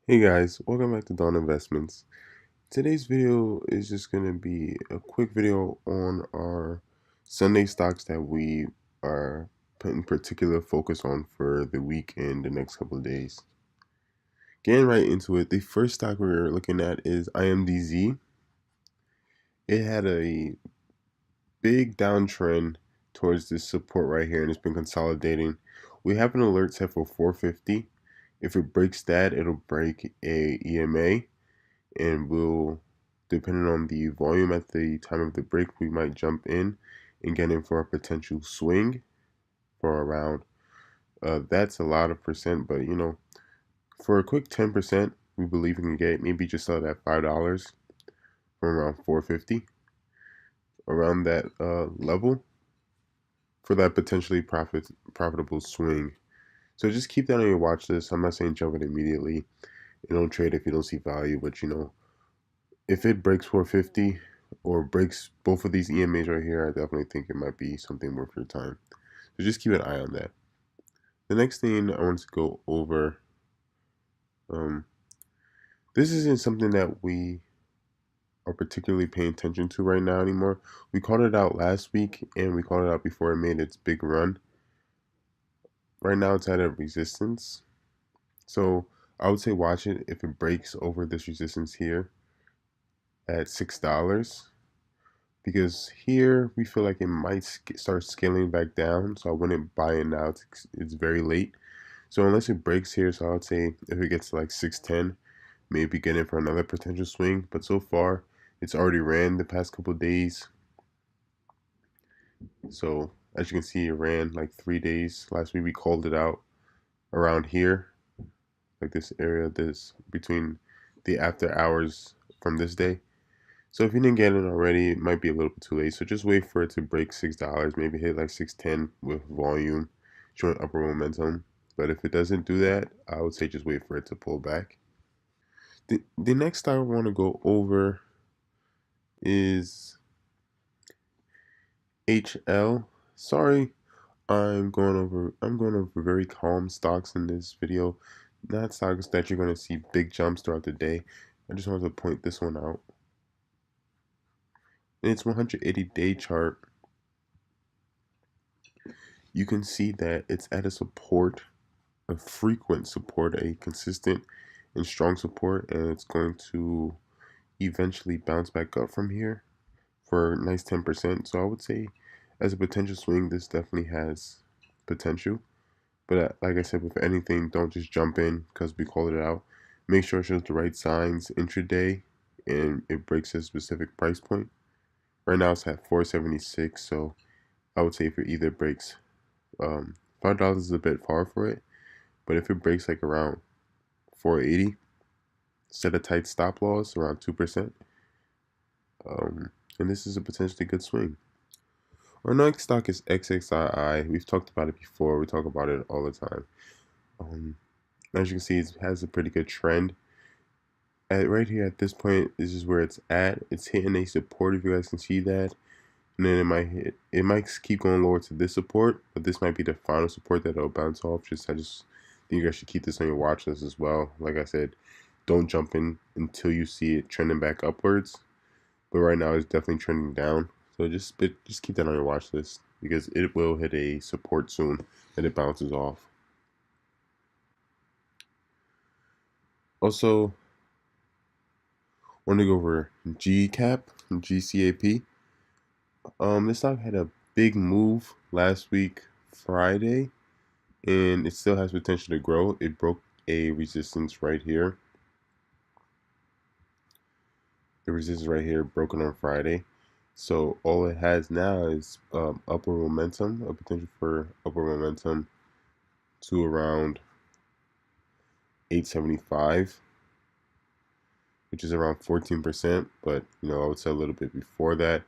Hey guys, welcome back to Dawn Investments. Today's video is just going to be a quick video on our Sunday stocks that we are putting particular focus on for the week and the next couple of days. Getting right into it, the first stock we're looking at is IMDZ. It had a big downtrend towards this support right here and it's been consolidating. We have an alert set for 450. If it breaks that, it'll break a EMA and we'll, depending on the volume at the time of the break, we might jump in and get in for a potential swing for around, that's a lot of percent, but for a quick 10%, we believe we can get maybe just sell that $5 from around 450, around that level for that potentially profitable swing. So just keep that on your watch list. I'm not saying jump it immediately. You don't trade if you don't see value, but if it breaks 450 or breaks both of these EMAs right here, I definitely think it might be something worth your time. So just keep an eye on that. The next thing I want to go over, um, this isn't something that we are particularly paying attention to right now anymore. We called it out last week and we called it out before it made its big run. Right now it's at a resistance. So I would say watch it if it breaks over this resistance here at $6. Because here we feel like it might start scaling back down, so I wouldn't buy it now. It's very late, so unless it breaks here, so I would say if it gets to like 610, maybe get in for another potential swing. But so far it's already ran the past couple of days, so as you can see it ran like 3 days. Last week we called it out around here, like this area, this between the after hours from this day. So if you didn't get it already, it might be a little bit too late. So just wait for it to break $6, maybe hit like 610 with volume, showing upper momentum. But if it doesn't do that, I would say just wait for it to pull back. The next stock I want to go over is HL. Sorry, I'm going over very calm stocks in this video, not stocks that you're going to see big jumps throughout the day. I just wanted to point this one out. In its 180-day chart, you can see that it's at a support, a frequent support, a consistent and strong support, and it's going to eventually bounce back up from here for a nice 10%. So I would say as a potential swing, this definitely has potential. But like I said, with anything, don't just jump in because we called it out. Make sure it shows the right signs intraday and it breaks a specific price point. Right now it's at 476, so I would say if it either breaks $5 is a bit far for it, but if it breaks like around 480, set a tight stop loss around 2%, and this is a potentially good swing. Our next stock is XXII. We've talked about it before. We talk about it all the time. Um, as you can see, it has a pretty good trend. Right here at this point, this is where it's at. It's hitting a support, if you guys can see that. And then it might keep going lower to this support, but this might be the final support that it'll bounce off. I just think you guys should keep this on your watch list as well. Like I said, don't jump in until you see it trending back upwards. But right now it's definitely trending down. So just keep that on your watch list because it will hit a support soon and it bounces off. Also, want to go over GCAP. This stock had a big move last week, Friday, and it still has potential to grow. It broke a resistance right here. The resistance right here broken on Friday. So all it has now is upward momentum, a potential for upward momentum to around 875, which is around 14%. But I would say a little bit before that.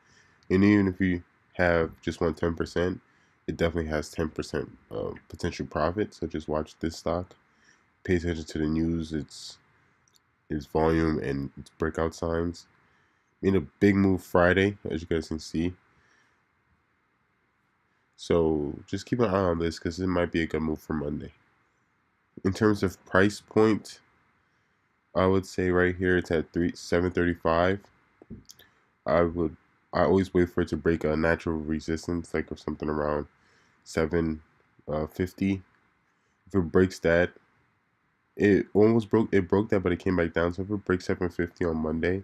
And even if you have just 10%, it definitely has 10% potential profit. So just watch this stock. Pay attention to the news, its volume, and its breakout signs. Made a big move Friday, as you guys can see. So just keep an eye on this because it might be a good move for Monday. In terms of price point, I would say right here it's at 735. I would I always wait for it to break a natural resistance, like of something around 750. If it breaks that, it almost broke. It broke that, but it came back down. So if it breaks 750 on Monday,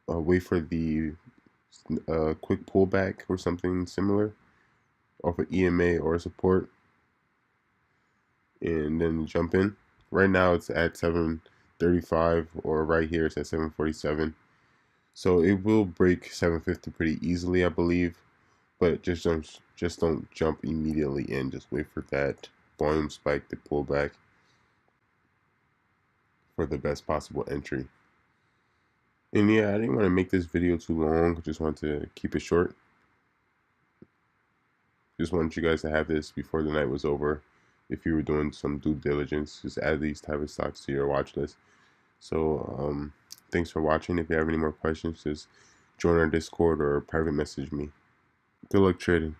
wait for the quick pullback or something similar off of EMA or support, and then jump in. Right now it's at 735, or right here it's at 747. So it will break 750 pretty easily, I believe. But just don't jump immediately in. Just wait for that volume spike to pull back for the best possible entry. And yeah, I didn't want to make this video too long. Just wanted to keep it short. Just wanted you guys to have this before the night was over. If you were doing some due diligence, just add these type of stocks to your watch list. So thanks for watching. If you have any more questions, just join our Discord or private message me. Good luck trading.